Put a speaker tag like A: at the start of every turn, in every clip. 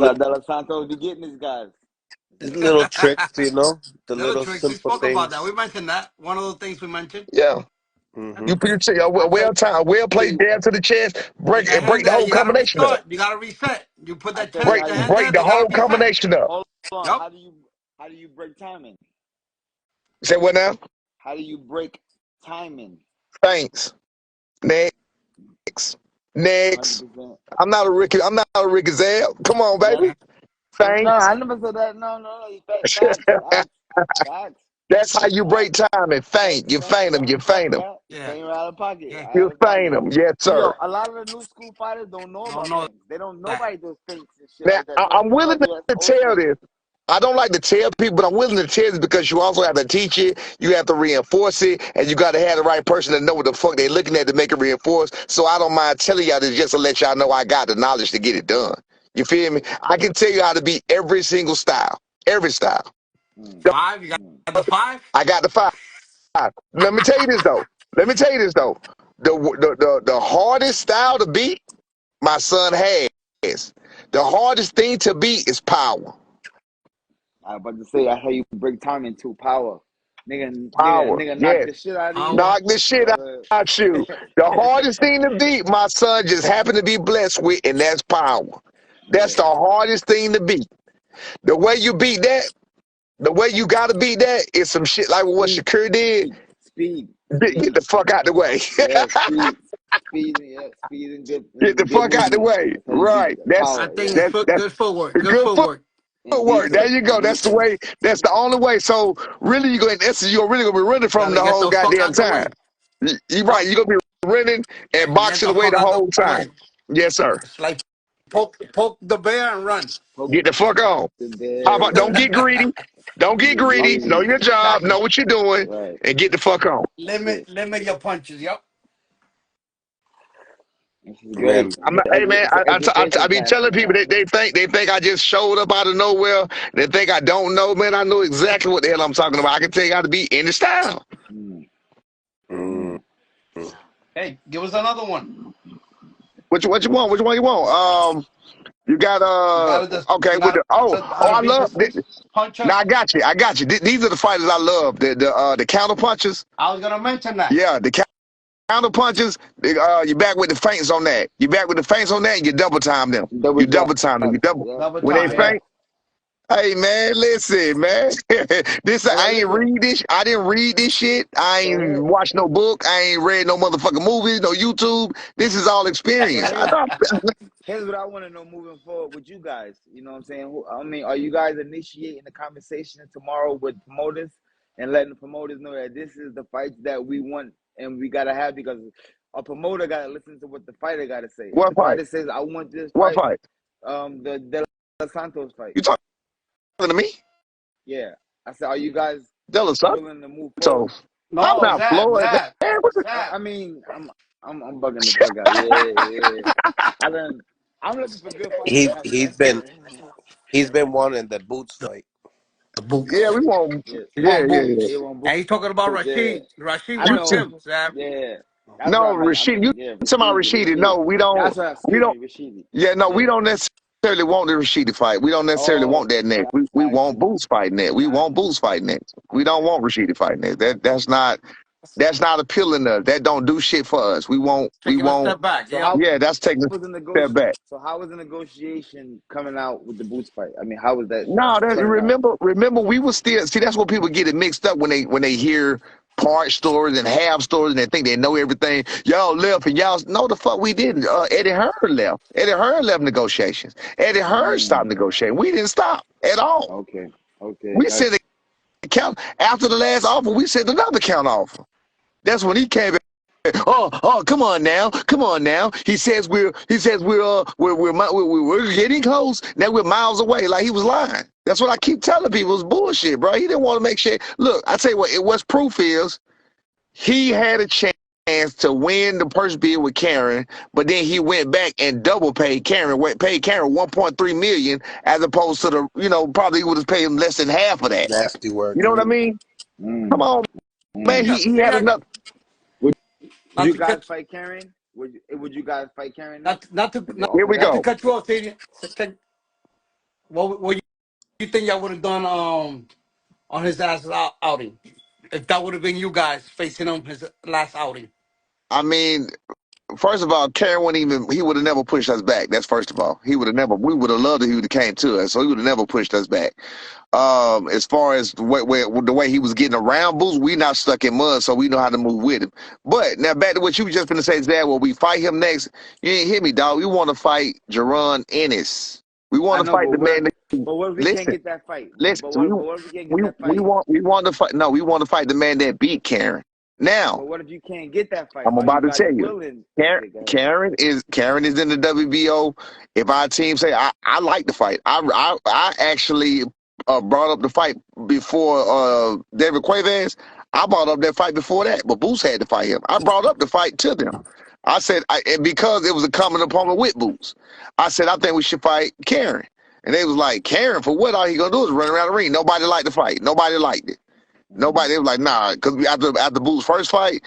A: that De Los Santos be getting these guys.
B: little tricks, the
C: Little
B: little
C: tricks. We
B: simple
C: spoke about that. We
B: things.
C: mentioned that. One of the things we mentioned.
D: Yeah.
B: Hmm
D: You put your a
C: I
D: well
C: said
D: time, well played
A: See,
D: jab to the chest,
C: you got
D: break
C: hands
D: the
C: there.
D: whole
C: You got to
D: combination up.
C: restart. You got to reset. You put
A: I
C: that
A: tell you
C: chest,
A: how
C: the
A: you
C: hands
D: Break
C: there.
D: the
C: They got to
D: whole
C: reset.
D: combination up.
A: hold on.
C: Yep.
A: How do you break timing?
D: Say what now?
A: How do you break timing?
D: Thanks. Next. Next.
A: 100%.
D: I'm not a Ricky Zell. Come on,
A: That's
D: baby.
A: no.
D: Thanks.
A: I never said that. No. Facts.
D: That's how you break
A: Facts.
D: time and feint. You
A: Feint
D: feint them.
A: right
D: You
A: out of pocket,
D: feint them.
A: right?
C: Yeah.
A: Feint right out of pocket.
C: Yeah.
A: Right
D: You
A: out of
D: feint
A: pocket.
D: them. Yes,
A: See, yo,
D: sir.
A: a lot of the new school fighters don't know
C: Don't
A: about
C: know
A: feints. They don't.
C: that.
A: Nobody does feints and shit
D: Now,
A: like that.
D: I'm willing
A: Nobody do that.
D: to
A: Old
D: tell
A: school.
D: this. I don't like to tell people, but I'm willing to tell this because you also have to teach it, you have to reinforce it, and you got to have the right person to know what the fuck they're looking at to make it reinforced. So I don't mind telling y'all this just to let y'all know I got the knowledge to get it done. You feel me? I can tell you how to beat every single style, every style.
A: Mm,
C: Five. You got
A: mm.
C: the five.
D: I got the five. Let me tell you this though. Let me tell you this though. The hardest style to beat, my son has. The hardest thing to beat is power.
A: I was about to say that's how you break time into power.
D: Power.
A: Knock
D: Yes.
A: the shit out of you.
C: Power.
D: Knock this shit
A: Go ahead.
D: out you. The hardest thing to beat, my son just happened to be blessed with, and that's power. That's
A: Yeah.
D: the hardest thing to beat. The way you beat that, the way you gotta beat that is some shit like what
A: Speed.
D: Shakur did.
A: Speed.
D: Get the fuck out the way.
A: Yeah, speed, yeah, speed
D: Get the
A: and good
D: fuck out the
A: movement.
D: way.
A: That's how you beat
D: Right.
A: the
D: That's
C: I
A: power.
C: think
A: Yeah,
C: it's
D: that that's
C: good footwork. Good
D: good
C: footwork.
D: footwork. There
A: indecent,
D: you go. That's the
A: indecent.
D: way. That's the only way. So really, you go in essence, you're really gonna be running
C: Got
D: from
C: to
D: the
C: get
D: whole
C: the fuck
D: goddamn
C: out the
D: time.
C: way.
D: You
C: Yep.
D: right. You're gonna be running and
C: Get
D: boxing
C: the
D: away
C: fuck
D: the
C: out the
D: whole time.
C: way.
D: Yes, sir.
C: It's like poke the bear and run.
A: Poke
D: Get the fuck on.
A: the
D: How
A: bear,
D: about don't
A: run.
D: get greedy? Don't get
A: Get
C: Yep.
D: greedy. Know
A: greedy.
D: your job. Know
C: Exactly.
D: what you're doing,
A: Right.
D: and get the fuck on.
A: That's it.
C: Limit your punches. Yep.
A: This is
B: Man,
A: great.
D: I'm not, hey man,
A: It's an
D: I
A: education
D: be
A: class
D: telling
A: right
D: people
A: now.
D: that they think I just showed up out of nowhere. They think I don't know, man. I know exactly what the hell I'm talking about. I can tell you how to be any style.
A: Mm,
B: mm,
A: mm.
C: Hey, give us another one.
D: What you want? Which one you want? You got
C: You got to just.
D: okay
C: You
D: with
C: got
D: the
C: how to
D: I
C: beat
D: love
C: this puncher.
D: now I got you. These are the fighters I love. The counter punches.
C: I was gonna mention that.
D: Yeah, the counter punches. You back with the feints on that. You back with the feints on that. And you double time them.
A: Double
D: You
A: jab.
D: double time them. You double
A: Yep.
C: Double
D: when they
C: time.
A: Yep.
C: Yeah.
D: feint. Hey man, listen, man. This
A: All
D: I
A: right,
D: ain't
A: listen.
D: read this. I didn't read this shit. I
A: Go
D: ain't
A: ahead.
D: watched no book. I ain't read no motherfucking movies, no YouTube. This is all
A: So
D: experience.
A: here's what I want to know moving forward with you guys. You know what I'm saying? I mean, are you guys initiating the conversation tomorrow with promoters and letting the promoters know that this is the fights that we want and we gotta have because a promoter gotta listen to what the fighter gotta say. If
D: What
A: the
D: fight?
A: fighter says, "I want this
D: What
A: fight,"
D: fight?
A: the De Los Santos fight.
D: You talking to me?
A: Yeah, I said, are you guys
D: De Los
A: willing to move forward?
D: Santos. I'm
C: No,
D: not Floyd.
C: Zab.
D: Man, what the-
C: Zab.
A: I mean, I'm bugging the fuck out. Yeah. I done. I'm looking for good fights
B: he
A: tonight.
B: he's
A: That's
B: been
A: it.
B: he's been wanting the boots fight.
C: The boots.
D: yeah, we want.
A: Yeah,
C: He
D: Yeah,
C: want
D: yeah, yeah.
C: boots.
A: yeah, one
C: And he's talking about
A: boots. Yeah,
C: Rashid. Rashid
A: I
D: You
C: wants
D: t-
A: know.
C: him, Zab.
A: Yeah, that's what
D: no,
A: I meant. I
D: Rashid.
A: meant
D: You
A: yeah,
D: talking about
A: Rashidi,
D: Rashidi?
A: Rashidi.
D: No,
A: That's what.
D: we
A: Excuse
D: don't.
A: me, Rashidi.
D: Yeah, no, we
A: Yeah.
D: don't necessarily want the Rashidi fight. We don't necessarily want
A: Oh,
D: that next. We
A: got
D: want
A: you,
D: Boots fighting that. We
A: got
D: want
A: you.
D: Boots fighting next. We
A: All
D: don't
A: right.
D: want Rashidi fighting next. That's not appealing to us. That don't do shit for us. We
C: Taking a
D: want.
C: step back.
A: So
C: Yep.
A: how
D: Yeah, that's taking a
A: was the
D: step back.
A: how was the negotiation coming out with the boots fight? I mean, how was that
D: No,
A: turning out?
D: remember we were still see that's what people get it mixed up when they hear part stories and half stories and they think they know everything. Y'all left and y'all no the fuck we didn't. Eddie Hearn left. Eddie Hearn left negotiations. Eddie Hearn stopped
A: Mm,
D: negotiating. We didn't stop at all.
A: okay, okay,
D: We
A: got
D: sent
A: you.
D: a count after the last offer. We sent another count offer. That's when he came back. Oh, come on now, come on now. We're getting close. Now we're miles away. Like he was lying. That's what I keep telling people. It's bullshit, bro. He didn't want to make sure. Look, I tell you what. What's proof is he had a chance to win the purse bid with Karen, but then he went back and double paid Karen. Paid Karen 1.3 million as opposed to the probably would have paid him less than half of that.
B: Nasty
D: You
B: work.
D: know what I mean? Come
A: Mm,
D: on, man.
A: mm.
C: Yeah.
D: He
C: See
D: had
C: that?
D: enough.
A: Would
C: Not
A: you
C: to
A: guys
C: cut.
A: fight Karen? Would you guys fight Karen next?
C: Not to.
A: If they
C: Not,
D: Here
A: offer
D: we
A: that?
C: not to
D: go.
C: cut you off, Fabian. what you think y'all would have done on his last outing? If that would have been you guys facing him his last outing.
D: I mean, first of all, Karen wouldn't even. He would have never pushed us back. That's first of all. He would have never. We would have loved it. He would have came to us. So he would have never pushed us back. As far as the way he was getting around Boots, we not stuck in mud, so we know how to move with him. But now back to what you were just gonna say, Zach. Well, we fight him next. You ain't hear me, dog. We want to fight Jerron Ennis. We
A: I
D: want to
A: know,
D: fight the man.
A: but what if we can't
D: Listen,
A: get that fight?
D: listen.
A: But what if we can't get that
D: We
A: fight?
D: want to fight. No, we want to fight the man that beat Karen. Now,
A: But what if you can't get that fight?
D: I'm
A: Are you
D: about to
A: guys
D: tell you.
A: willing?
D: Karen,
A: Okay, go ahead.
D: Karen is in the WBO. If our team say I like the fight, I actually brought up the fight before David Cuevas. I brought up that fight before that, but Boots had to fight him. I brought up the fight to them. I said and because it was a common opponent with Boots, I said I think we should fight Karen, and they was like, Karen for what? All he gonna do is run around the ring. Nobody liked the fight. Nobody liked it. Nobody. They was like, nah, because after Boots' first fight,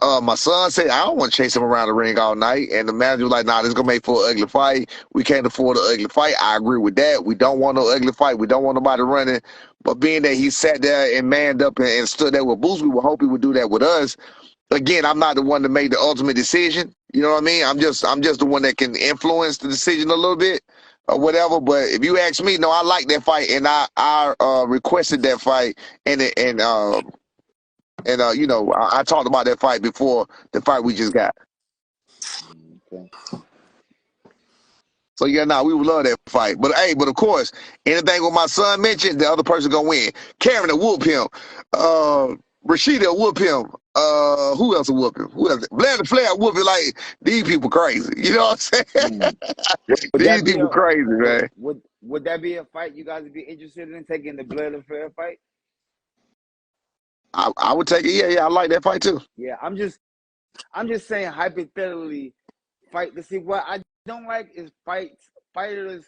D: my son said, I don't want to chase him around the ring all night. And the manager was like, nah, this is going to make for an ugly fight. We can't afford an ugly fight. I agree with that. We don't want no ugly fight. We don't want nobody running. But being that he sat there and manned up and stood there with Boots, we would hope he would do that with us. Again, I'm not the one to make the ultimate decision. You know what I mean? I'm just the one that can influence the decision a little bit or whatever. But if you ask me, no, I like that fight, and I requested that fight, and you know, I talked about that fight before the fight we just got.
A: Okay.
D: So yeah, nah, we would love that fight. But hey, but of course, anything with my son mentioned, the other person gonna win. Karen will whoop him. Rashida will whoop him. Who else will whoop him? Who else? Blair the Flair will whoop him. Like these people crazy. You know what I'm saying?
A: Mm. Would
D: These
A: that be
D: people crazy, man.
A: would that be a fight you guys would be interested in taking the blood and fair fight?
D: I would take it. Yeah, I like that fight too.
A: Yeah, I'm just saying hypothetically, fight to see what I don't like is fighters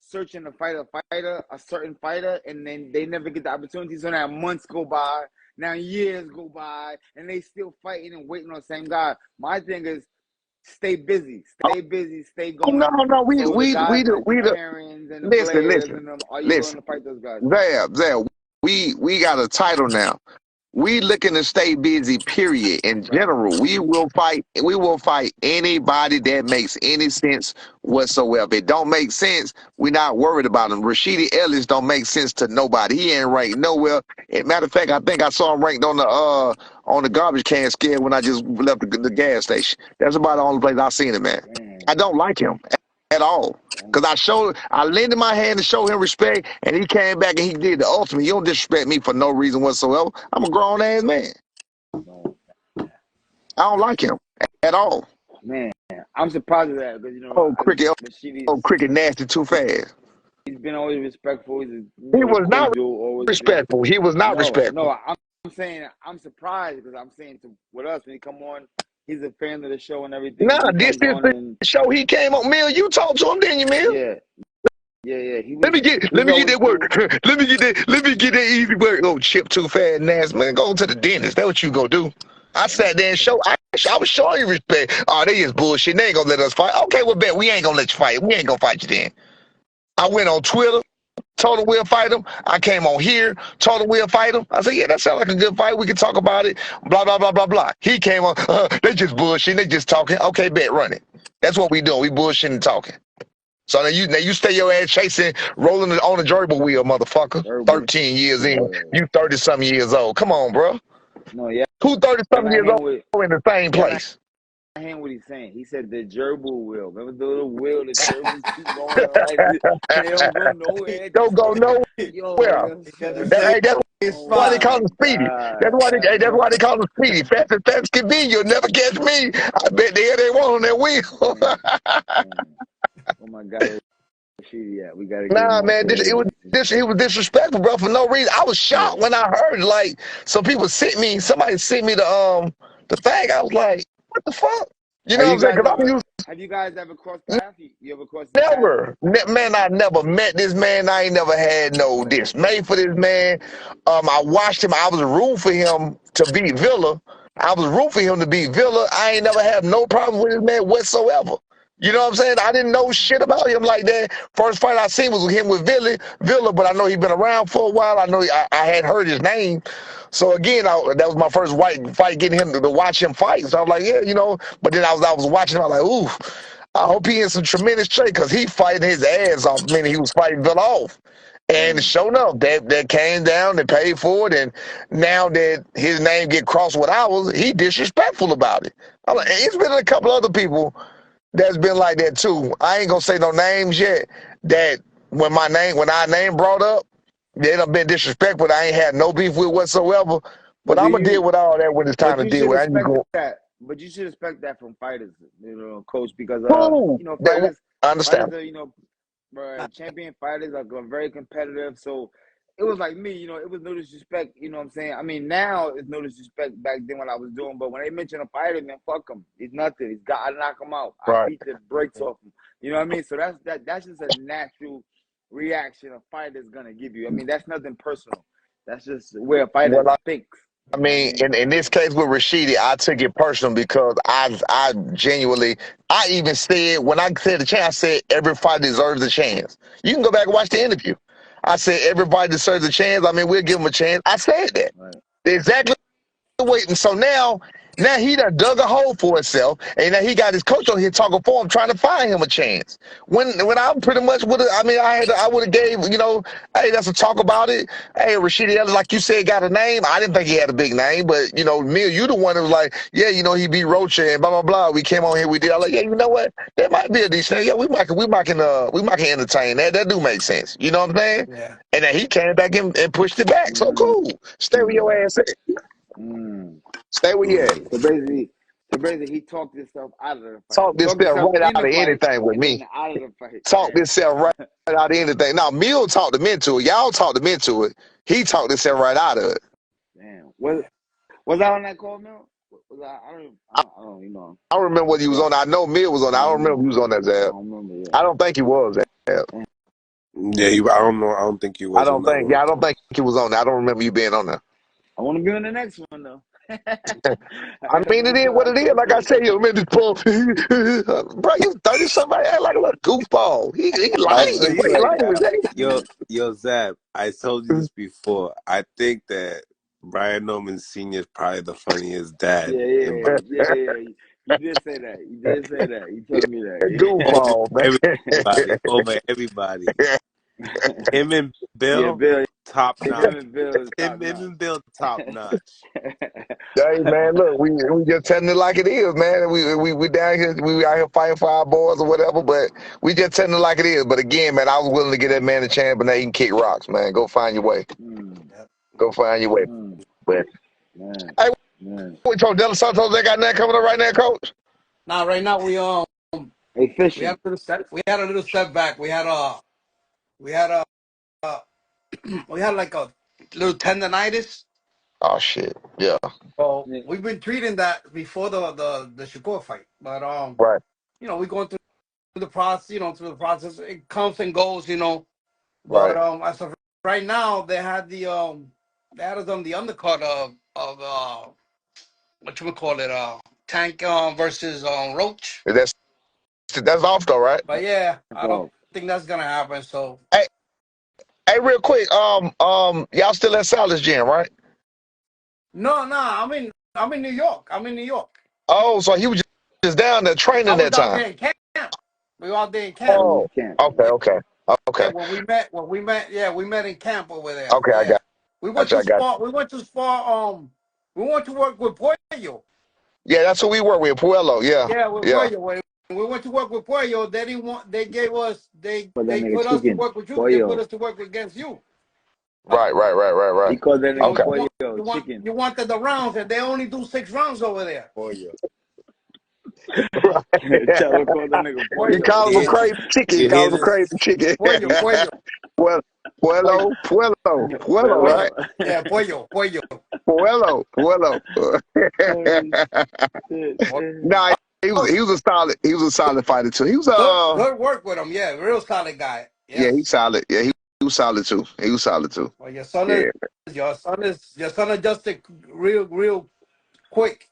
A: searching to fight a certain fighter, and then they never get the opportunity. So now months go by, now years go by, and they still fighting and waiting on the same guy. My thing is stay busy, stay
D: Oh, no,
A: going.
D: no,
A: So the guys like the
D: we the
A: Karens and the Blairs
D: listen,
A: and them, are you willing
D: listen.
A: to fight those guys?
D: Zab, we got a title now. We looking to stay busy, period. In
A: Right.
D: general, we will fight anybody that makes any sense whatsoever. If it don't make sense, we're not worried about him. Rashidi Ellis don't make sense to nobody. He ain't ranked nowhere. As matter of fact, I think I saw him ranked on the garbage can scale when I just left the gas station. That's about the only place I seen him at. I
A: Damn,
D: don't like him at all. Cause
A: damn,
D: I lended my hand to show him respect, and he came back and he did the ultimate. You don't disrespect me for no reason whatsoever. I'm a grown ass man.
A: no,
D: I don't like him at all.
A: man. I'm surprised at that because
D: Oh, cricket,
A: Rashidi's
D: cricket, nasty too fast.
A: he's been always respectful. He's
D: He was not
A: cordial, always been.
D: respectful. He was not respectful.
A: No, I'm saying I'm surprised because I'm saying with us when he come on, he's a fan of the show and everything.
D: Nah,
A: When he
D: this
A: comes
D: is
A: on
D: the
A: and
D: show he came on. Mill, you talked to him, didn't you, Mill?
A: yeah, yeah,
D: Let me get
A: he's always
D: that work.
A: cool.
D: Let me get that easy work. Oh, chip too fast, nasty man. Go to the dentist. That's what you go do. I sat there and I was showing you respect. Oh, they is bullshit. They ain't gonna let us fight. Okay, well, bet we ain't gonna let you fight. We ain't gonna fight you then. I went on Twitter, told him we'll fight him. I came on here, told him we'll fight him. I said, yeah, that sounds like a good fight. We can talk about it. Blah, blah, blah, blah, blah. He came on, they just bullshit. They just talking. Okay, bet, run it. That's what we doing. We bullshitting and talking. So now you stay your ass chasing, rolling on the gerbil wheel, motherfucker.
A: Verbal.
D: 13 years in.
A: Yeah.
D: You 30-something years old. Come on, bro.
A: No, yeah,
D: Who
A: y'all
D: 30-something
A: not
D: years
A: hearing what
D: old in the same
A: y'all not
D: place?
A: hearing what he's saying. He said the gerbil wheel. Remember the little wheel? The gerbils keep going like this, and they don't go nowhere.
D: Don't
A: Just
D: go
A: yo,
D: nowhere.
A: that's
D: That's
A: oh
D: why they
A: my
D: call him Speedy.
A: god.
D: That's why they call him Speedy. Fast as fast can be. You'll never catch me. I bet they want on that wheel.
A: Man, man. Oh my god, yeah, we gotta get him
D: Nah,
A: on
D: man,
A: here.
D: it was disrespectful, bro, for no reason. I was
A: Yeah.
D: shocked when I heard like somebody sent me the thing. I was like, what the fuck? You know what I'm saying? Because I'm used
A: Have you guys ever crossed paths? You ever crossed his path?
D: never, man. I never met this man. I ain't never had no dismay for this man. I watched him. I was rooting for him to beat Villa. I was rooting for him to beat Villa. I ain't never had no problem with this man whatsoever. You know what I'm saying? I didn't know shit about him like that. First fight I seen was with him with Villa, but I know he been around for a while. I know I had heard his name. So again, that was my first white fight, getting him to watch him fight. So I was like, yeah, you know. But then I was watching. I was like, ooh, I hope he in some tremendous shape because he fighting his ass off. Meaning he was fighting Villa off. And
A: Damn.
D: sure enough, that came down, they paid for it, and now that his name get crossed with ours, he disrespectful about it. It's been a couple other people that's been like that too. I ain't gonna say no names yet. That when our name brought up, they done been disrespectful. I ain't had no beef with whatsoever. But
A: But do
D: I'm gonna deal
A: you?
D: with all that when it's time
A: But
D: to
A: you
D: deal
A: should
D: with it. I need to
A: expect
D: go.
A: that. But you should expect that from fighters, coach, because
D: Cool. I
A: fighters
D: understand.
A: are, champion fighters are very competitive. So it was like me, it was no disrespect. You know what I'm saying? I mean, now it's no disrespect back then when I was doing, but when they mention a fighter, man, fuck him. He's nothing. I knock him out. I
D: Right.
A: beat the brakes off him. You know what I mean? So that's just a natural reaction a fighter's gonna give you. I mean, that's nothing personal. That's just where a fighter
D: Well,
A: thinks.
D: I
A: You know what I
D: mean,
A: mean?
D: in this case with Rashidi, I took it personal because I genuinely, I even said, when I said the chance, I said every fighter deserves a chance. You can go back and watch the interview. I said everybody deserves a chance. I mean, we'll give them a chance. I said that.
A: Right.
D: Exactly waiting. So now he done dug a hole for himself, and now he got his coach on here talking for him, trying to find him a chance. When I pretty much would have, I mean, I would have gave, hey, that's a talk about it. Hey, Rashidi Ellis, like you said, got a name. I didn't think he had a big name, but me, you the one that was like, yeah, he beat Rocha and blah blah blah. We came on here, we did. I was like, yeah, you know what? That might be a decent. Yeah, we might can entertain that. That do make sense. You know what I'm saying?
C: Yeah.
D: And then he came back and pushed it back. So
A: Mm,
D: cool. Stay with your
A: mm,
D: ass.
A: mm,
D: Stay where you at.
A: mm. So basically, he talked himself out of the fight.
D: Talk
A: He
D: this
A: talked
D: stuff
A: himself
D: right
A: in
D: out
A: the
D: of
A: fight
D: anything with
A: and
D: me.
A: then out of the fight.
D: Talk
A: Damn.
D: this stuff right out of anything. Now, Mill talked him into it. Y'all talked him into it. He talked himself right out of it.
A: Damn. Was I on that call, Mel? Was I don't.
D: I don't remember what he was
A: Yeah.
D: on. I know Mill was on.
A: I
D: I don't
A: don't
D: remember
A: know.
D: he was on that
A: I
D: Zab.
A: don't remember.
D: I don't think he was. Zab.
A: Yeah.
B: Yeah, I don't know. I don't think he
D: I
B: was on
D: don't
B: that
D: think.
B: one.
D: Yeah, I don't think he was on there. I don't remember you being on there.
A: I want to be on the next one though.
D: I mean, it is what
A: I
D: it is.
A: talk
D: Like I
A: to.
D: said, you remember this Paul, bro. You 30 somebody act like a little goofball. He
B: Also,
D: lying.
B: he
D: What he
B: like,
D: lying with that?
B: yo, Zab. I told you this before. I think that Brian Norman Sr. is probably the funniest dad in
A: Yeah. You did say that. You did say that. You told me
B: over
D: Goofball,
B: everybody. Over everybody.
D: man.
B: Him and
A: yeah,
B: Bill,
A: Bill.
B: top
A: Him
B: notch.
A: and Bill is top
B: Him
A: notch.
B: and Bill, top notch.
D: Hey man, look, we just telling it like it is, man. We down here, we out here fighting for our boys or whatever, but we just telling it like it is. But again, man, I was willing to give that man a chance, but now he can kick rocks, man. Go find your way.
A: Mm,
C: Yeah.
D: Go find your way.
A: mm,
D: But
A: man,
D: hey,
A: man.
D: we told De Los Santos they got nothing coming up right now, coach.
C: Now, right now,
A: Hey,
C: we had
A: fishing.
C: a little we had a little setback. We had a uh, we had like a little tendonitis.
D: Oh shit. Yeah.
C: So
A: Yeah,
C: we've been treating that before the Shakur fight, but
D: Right.
C: we're going through the process. Through the process, it comes and goes. But
D: Right.
C: as of right now, they had us on the undercard of what you would call it, Tank versus Roach.
D: That's off though, right?
C: But yeah,
A: that's
C: I don't
A: off.
C: think that's gonna happen. So
D: Hey, hey, real quick, y'all still at Silas Gym, right?
C: no, I'm in New York. I'm in New York.
D: Oh, so he was just down there
C: I
D: training
C: was
D: that
C: out
D: time.
C: there in camp. We were out there in camp.
A: Oh, you
D: Oh,
A: can't.
D: okay, okay,
C: Yeah,
D: okay,
C: yeah, we met in camp over there.
D: okay. I
C: Yeah, we went
D: got you.
C: to
D: I got
C: spar. We went to spar. We went to work with Pollo.
D: you. Yeah, that's who we were with, Puello. Yeah,
C: Yeah, with
D: yeah.
C: Pollo. When we went to work with Pollo, they didn't want. They gave us.
A: But that
C: They
A: nigga
C: put us to
A: chicken.
C: work with you. They put
A: Pollo.
C: us to work against you.
D: Right, right, right, right,
A: He
D: right.
A: called that nigga
D: Okay.
A: pollo chicken.
C: You wanted the rounds, and they only do 6 rounds over there.
B: Pollo.
A: Chelo called that nigga
D: He
C: Pollo,
A: pollo.
D: called him a
B: You
D: crazy chicken. He
B: you hear
D: called him a
B: this?
D: crazy chicken.
C: Pollo,
D: Well,
C: Pollo,
D: Puello,
A: Pollo.
D: right?
C: Yeah, Pollo.
D: Puello.
A: Oh shit.
D: Nah, he was a solid fighter too. He was
C: Good work with him. Yeah, real solid guy.
D: yeah, he's
C: Yes.
D: solid. Yeah, he was solid too. He was solid too.
C: Well,
D: Yeah,
C: your son adjusted real quick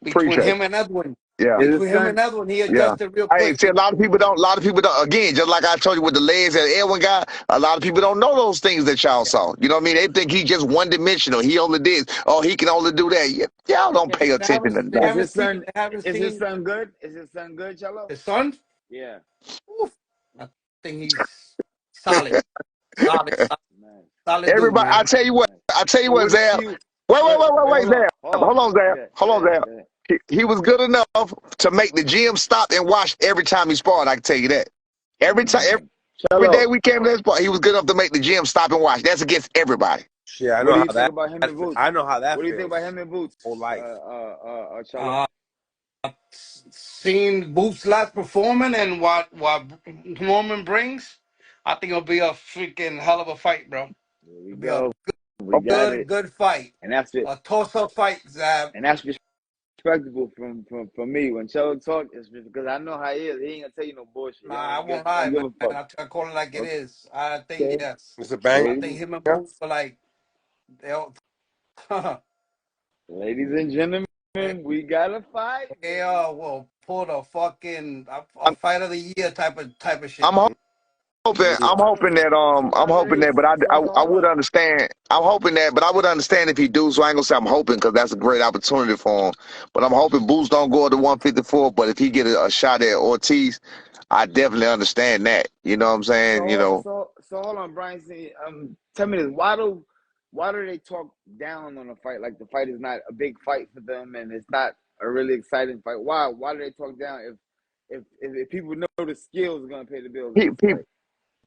C: between
D: appreciate it.
C: him and Edwin.
D: Yeah.
A: Is his
C: Between him
A: son?
C: and Edwin, he
D: Yeah.
C: adjusted real
D: Hey,
C: quick.
D: see, a lot of people don't. A lot of people don't. Again, just like I told you with the legs that Edwin got, a lot of people don't know those things that y'all
C: Yeah.
D: saw. You know what I mean? They think he just one dimensional. He only did. Oh, he can only do that. Y'all don't
C: Yeah,
D: pay
C: they
D: attention
C: haven't
D: to
C: they
A: Is
D: nothing.
C: haven't
A: his
C: seen
A: son?
C: they haven't
A: Is his
C: seen
A: son good? Is his son good, Chelo?
C: his son.
A: Yeah.
C: Oof, I think he's solid, solid, solid,
A: Nice.
C: solid dude,
D: Everybody, I
C: man.
D: tell you what.
A: Nice.
D: I tell you
A: So
D: what,
A: what do
D: Zab.
A: you?
D: Wait,
A: Hold on.
D: Zab.
A: Hold
D: Hold
A: on.
D: on, Zab.
A: Good.
D: Hold on,
A: Good.
D: Zab.
A: Good.
D: He was good enough to make the gym stop and watch every time he sparred. I can tell you that. Every time,
A: Mm.
D: every day
A: Chelo,
D: we came to that spot, he was good enough to make the gym stop and watch. That's against everybody.
B: Shit, I
A: what
B: know
A: do
B: how
A: you think
B: that.
A: about him and Boots?
B: I know how that
A: What do you think about
B: feels.
A: him and Boots?
B: Whole life.
A: Chelo.
C: Uh, Seeing Boot's last performance and what Norman brings, I think it'll be a freaking hell of a fight, bro.
A: There we
C: It'll be a
A: go. We got it.
C: good fight,
A: And that's it.
C: a toss up fight, Zab.
A: And that's respectable from me. When Chelo talk, it's just because I know how he is. He ain't gonna tell you no bullshit.
C: Nah, I won't
A: He
C: lie,
A: don't give
C: man.
A: a fuck.
C: I call it like it is. I think
A: Okay.
C: yes.
B: It's a bang.
C: I
A: Ladies,
C: think him and
D: Yeah.
C: Boot are like they'll
A: ladies and gentlemen, we got a fight,
C: they
A: baby.
C: will pull the fucking a fight of the year type of shit.
D: I'm hoping.
A: It's
D: I'm hoping that. I'm hoping
A: rivalries.
D: that. But I
A: Hold
D: would
A: on.
D: understand. I'm hoping that. But I would understand if he do. So I ain't gonna say I'm hoping because that's a great opportunity for him. But I'm hoping Boots don't go to 154. But if he get a shot at Ortiz, I definitely understand that. You know what I'm saying? You know.
A: So hold on, Brian. See, tell me this: why do they talk down on a fight like the fight is not a big fight for them and it's not a really exciting fight? Why do they talk down if people know the skills are gonna pay the bills in
D: Pe-
A: this
D: pe-
A: fight?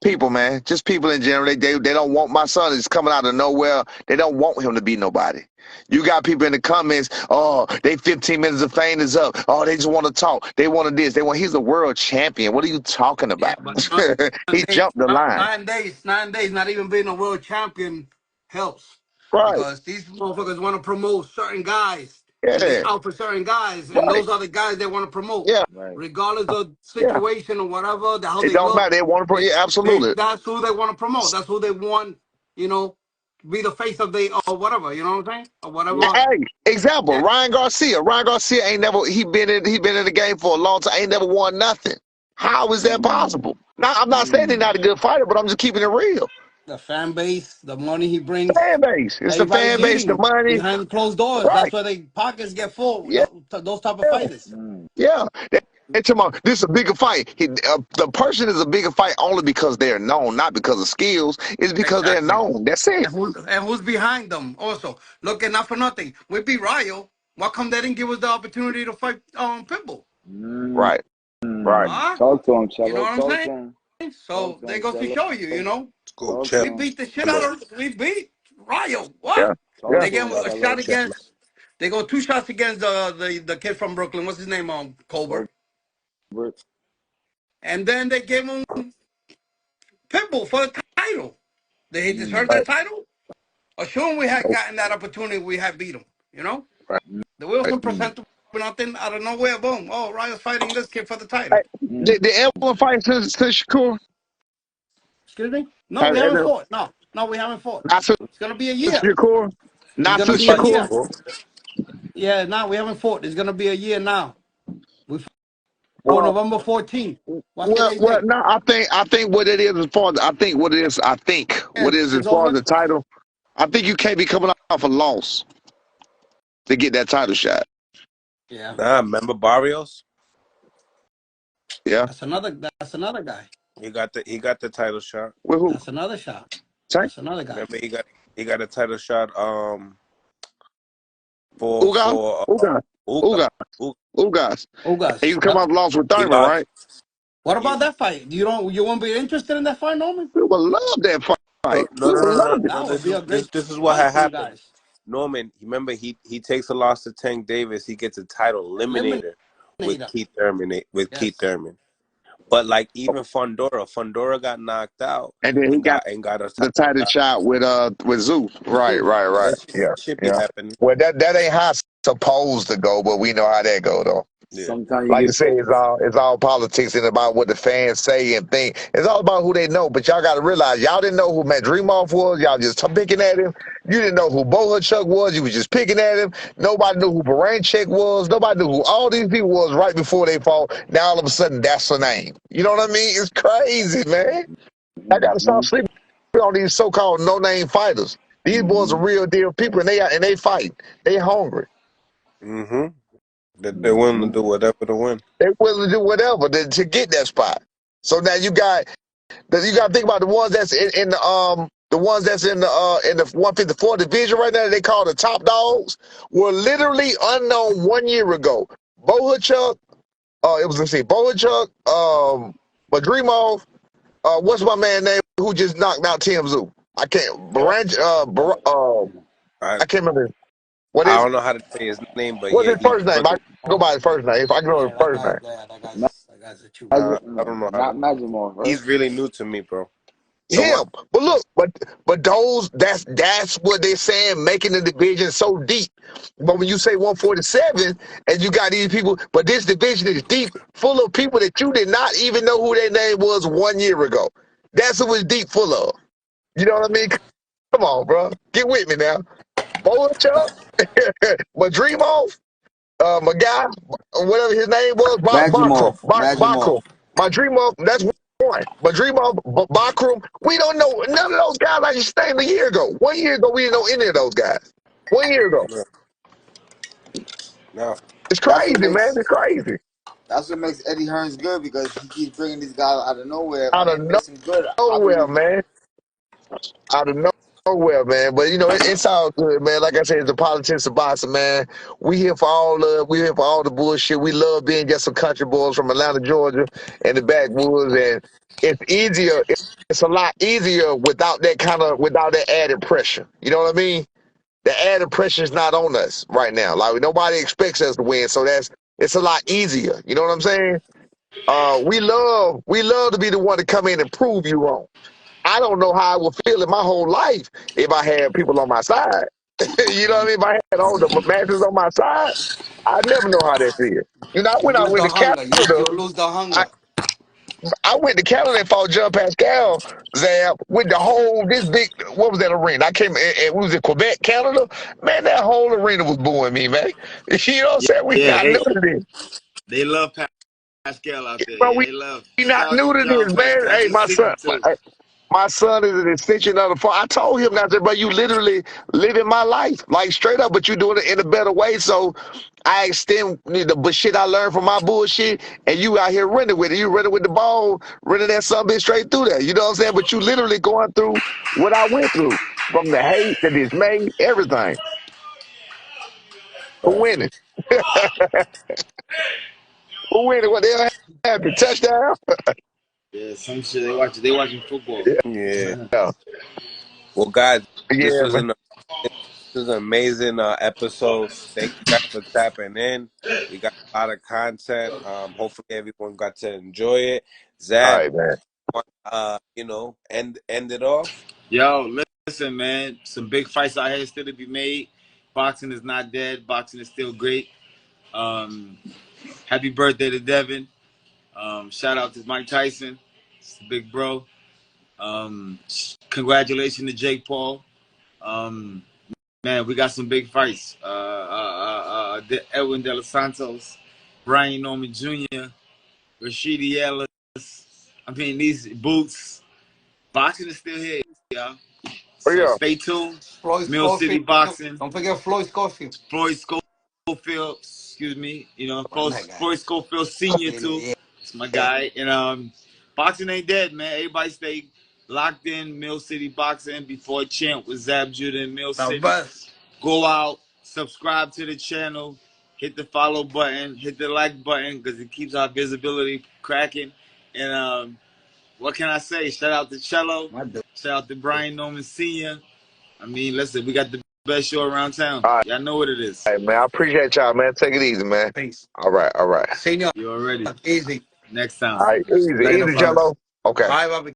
D: People, man, just people in general. They don't want my son. Is coming out of nowhere. They don't want him to be nobody. You got people in the comments. Oh, they 15 minutes of fame is up. Oh, they just want to talk. They want to this. They want. He's a world champion. What are you talking
C: Yeah,
D: about?
C: but
A: Mm.
D: He jumped the line.
C: 9 days, not even being a world champion helps
D: Right.
C: because these motherfuckers want to promote certain guys and they
D: Yeah.
C: out for certain guys, and
D: Right.
C: those are the guys they want to promote,
D: Yeah.
A: Right.
C: regardless of
D: Yeah.
C: situation or whatever, how
D: It
C: they
D: don't
C: look.
D: matter. They want to. Yeah, absolutely.
C: That's who they want to promote. That's who they want, you know, be the face of the or whatever. You know what I'm saying? Or
A: Yeah.
C: whatever.
D: Hey, example,
C: Yeah.
D: Ryan Garcia. Ryan Garcia ain't never he been in the game for a long time. Ain't never won nothing. How is that
A: Mm.
D: possible? Now I'm not saying he's
A: Mm.
D: not a good fighter, but I'm just keeping it real.
C: The fan base, the money he brings.
D: Fan base. It's the
C: Everybody's
D: fan base, the
C: eating
D: money.
C: behind closed doors. That's
D: Right.
C: where their pockets get full.
D: Yeah,
C: Those type of fighters.
A: Mm.
D: yeah. They tell me this is a bigger fight. The person is a bigger fight only because they're known, not because of skills. It's because they're
C: Exactly.
D: known. That's it.
C: And who's behind them also? Look, and not for nothing. We beat Ryo. Why come they didn't give us the opportunity to fight Pitbull?
A: Mm.
D: Right. Right.
C: Huh?
A: Talk to him,
C: You know
A: Cello.
C: what I'm
A: Talk to
C: saying?
A: him. Talk
C: So
A: to
C: they
A: him,
C: go to
A: Cello.
C: show you, you know.
B: Let's go,
A: Talk to
B: Chelo.
C: We
A: him.
C: beat the shit out of we beat Ryo. What?
D: Yeah.
A: Talk
D: Yeah.
C: They
A: to
C: gave
A: him,
C: him a
A: Cello.
C: shot
B: Chelo.
C: against they go 2 shots against the kid from Brooklyn. What's his name? Colbert.
A: Over.
C: And then they gave him Pitbull for the title. Did he deserve
A: Mm.
D: Right.
C: that title? Assuming we had
D: Nope.
C: gotten that opportunity, we had beat him. You know,
D: Right.
C: the
D: Right.
C: Wilson
A: Mm.
C: percent nothing out of nowhere. Boom! Oh, Ryan's fighting this kid for the
D: Hey,
C: title.
A: Mm.
D: the Evelyn fight since Shakur?
C: Excuse me? No,
D: Has
C: we haven't
D: ever
C: fought. No, we haven't fought.
D: not since
C: It's gonna be a year.
D: Shakur?
C: It's
D: Not
C: gonna
B: Good
D: since
C: be a
B: fight,
D: Shakur?
C: year.
B: Shakur.
C: Yeah, no, we haven't fought. It's gonna be a year now. We fought
D: Well,
C: November 14th. What's today's
D: well.
C: date?
D: No, I think what it is as far as I think what it is. I think what it is as
C: It's
D: far as
C: over.
D: the title. I think you can't be coming off a loss to get that title shot.
C: Yeah,
B: Nah, remember Barrios?
D: Yeah.
C: that's another guy.
B: He got the title shot.
D: With who?
C: That's another shot.
D: Tank?
C: That's another guy.
B: Remember he got a title shot for
D: Ugas?
B: for
D: Ugas?
B: Uga.
D: Ugas?
B: Uga.
D: Ugas? And
C: Ugas.
D: you come
C: Yep.
D: off loss with
B: He
D: Thurman, right?
B: lost.
C: What
B: He,
C: about that fight? You won't be interested in that fight, Norman?
D: We would love that
B: no,
D: fight.
B: no,
D: We
B: no,
D: would
B: no, no,
D: love it.
B: no.
C: That would
B: This
C: be
B: is
C: a
B: this
C: great
B: this is what
C: fight
B: had
C: for you
B: happened.
C: guys.
B: Norman, remember he takes a loss to Tank Davis. He gets a title eliminator with
C: Eliminator.
B: Keith Thurman. Keith
C: Yes.
B: Thurman. But like even Fundora got knocked out
D: And then he
B: and
D: got
B: got a
D: the
B: title
D: title
B: shot.
D: shot with Zeus. Right,
C: Jesus.
D: right,
B: Yeah,
D: right.
B: that
D: Yeah,
B: shit be
D: yeah.
B: happening.
D: Well, that ain't how it's supposed to go, but we know how that go though.
B: Yeah.
A: Sometimes you
D: Like I
A: get
D: said,
A: focused.
D: it's all politics and about what the fans say and think. It's all about who they know. But y'all got to realize, y'all didn't know who Matt Dreamoff was. Y'all just picking at him. You didn't know who Chuck was. You was just picking at him. Nobody knew who Baranchek was. Nobody knew who all these people was right before they fought. Now all of a sudden, that's the name. You know what I mean? It's crazy, man. I got to stop
A: Hmm.
D: sleeping on these so-called no-name fighters. These boys are
A: Hmm.
D: real deal people, and they fight. They hungry.
B: Mm-hmm. They're willing to
A: Hmm.
B: do whatever to win.
D: They willing to do whatever to get that spot. So now you got to think about the ones that's in the ones that's in the 154 division right now. They call the top dogs were literally unknown 1 year ago. Bohachuk, it was let's see, Bohachuk, Madrimov, what's my man name who just knocked out Tim Zoo? I can't
B: I
D: I can't remember what
B: I
D: is
B: don't know how to say his name, but
D: what's
B: yeah,
D: his
B: he
D: first name. I
B: brother.
D: go by his first name. If I can know his
C: Yeah, that
D: first
C: guy's
D: name.
C: there.
A: Not,
C: That guy's a chew.
B: I don't know how
A: not
B: to.
A: Majimov, right?
B: He's really new to me, bro. So
D: Him.
B: what?
D: But look, but those that's what they're saying, making the division so deep. But when you say 147 and you got these people, but this division is deep, full of people that you did not even know who their name was 1 year ago. That's who it's deep full of. You know what I mean? Come on, bro. Get with me now. Boychuk, Madrimov, my guy, whatever his name was, Bakrum,
A: Majimov.
D: Bakrum. My dream of that's one. My dream of Bakrum. We don't know none of those guys. I just named a year ago. 1 year ago, we didn't know any of those guys. 1 year ago,
B: Yeah. Now,
D: it's
A: That's
D: crazy,
A: what
D: man.
A: makes
D: It's crazy.
A: that's what makes Eddie Hearns good because he keeps bringing these guys out of nowhere
D: Out
A: and
D: of
A: it makes him good. I
D: nowhere,
A: believe.
D: man. Out of nowhere, man. But you know, it's all good, man. Like I said, it's the politics of boxing, man. We here for all the bullshit. We love being just some country boys from Atlanta, Georgia, and the backwoods, and it's easier. It's a lot easier without that added pressure. You know what I mean? The added pressure is not on us right now. Like nobody expects us to win, so it's a lot easier. You know what I'm saying? We love to be the one to come in and prove you wrong. I don't know how I would feel in my whole life if I had people on my side. You know what I mean? If I had all the matches on my side, I never know how that feels. You know,
C: You
D: when I
C: lose
D: went
C: the
D: to
C: hunger.
D: Canada,
C: You lose the
D: I,
C: hunger.
D: I went to Canada and fought John Pascal Zab with the whole this big what was that arena? I came and we was in Quebec, Canada. Man, that whole arena was booing me, man. You know what I'm saying?
E: Yeah,
D: I knew this.
E: they love Pascal out there.
D: Bro,
E: Yeah,
D: we
E: they love.
D: not
E: Shout out
D: new
E: to
D: to
E: John
D: this, man.
E: Pascal. That's
D: Hey,
E: his city too.
D: my son is an extension of the farm. I told him that, but you literally living my life, like straight up, but you doing it in a better way. So I extend the shit I learned from my bullshit, and you out here running with it. You running with the ball, running that something straight through there. You know what I'm saying? But you literally going through what I went through, from the hate, the dismay, everything. For
A: Right.
D: winning. For winning. What the hell happened? Touchdown?
E: Yeah, some shit they watching football.
B: yeah.
D: Yeah.
B: Well, guys, this
D: Yeah,
B: was
D: man.
B: an amazing episode. Thank you guys for tapping in. We got a lot of content. Hopefully everyone got to enjoy it.
D: All
B: Zab,
D: right, man.
B: end it off.
E: Yo, listen, man. Some big fights out here still to be made. Boxing is not dead. Boxing is still great. Um, happy birthday to Devin. Shout out to Mike Tyson. It's the big bro. Congratulations to Jake Paul. Um, man, we got some big fights. Edwin De Los Santos, Brian Norman Jr., Rashidi Ellis. I mean, these boots. Boxing is still here, y'all.
D: Oh,
E: So
D: yeah.
E: stay tuned.
C: Floyd
E: Mill City
C: Schofield.
E: Boxing,
C: Don't forget Floyd Schofield.
E: Floyd Schofield, excuse me.
C: That guy.
E: Floyd Schofield Senior
C: Yeah,
E: too.
C: yeah,
E: It's my
C: yeah.
E: guy. And boxing ain't dead, man. Everybody stay locked in. Mill City Boxing before champ with Zab Judah in Mill
C: The
E: City.
C: best.
E: Go out, subscribe to the channel, hit the follow button, hit the like button because it keeps our visibility cracking. And what can I say? Shout out to Chelo.
C: My dude.
E: Shout out to Brian Norman Sr. I mean, listen, we got the best show around town.
D: All
E: Y'all know what it is.
D: right, man. I appreciate y'all, man. Take it easy, man.
C: Peace.
D: All right, all right.
C: Senior.
E: You already.
C: Easy.
E: Next
D: All
E: time.
D: right, easy,
C: Later,
D: easy,
C: brothers.
D: Jello. Okay.
C: Bye, Bobby.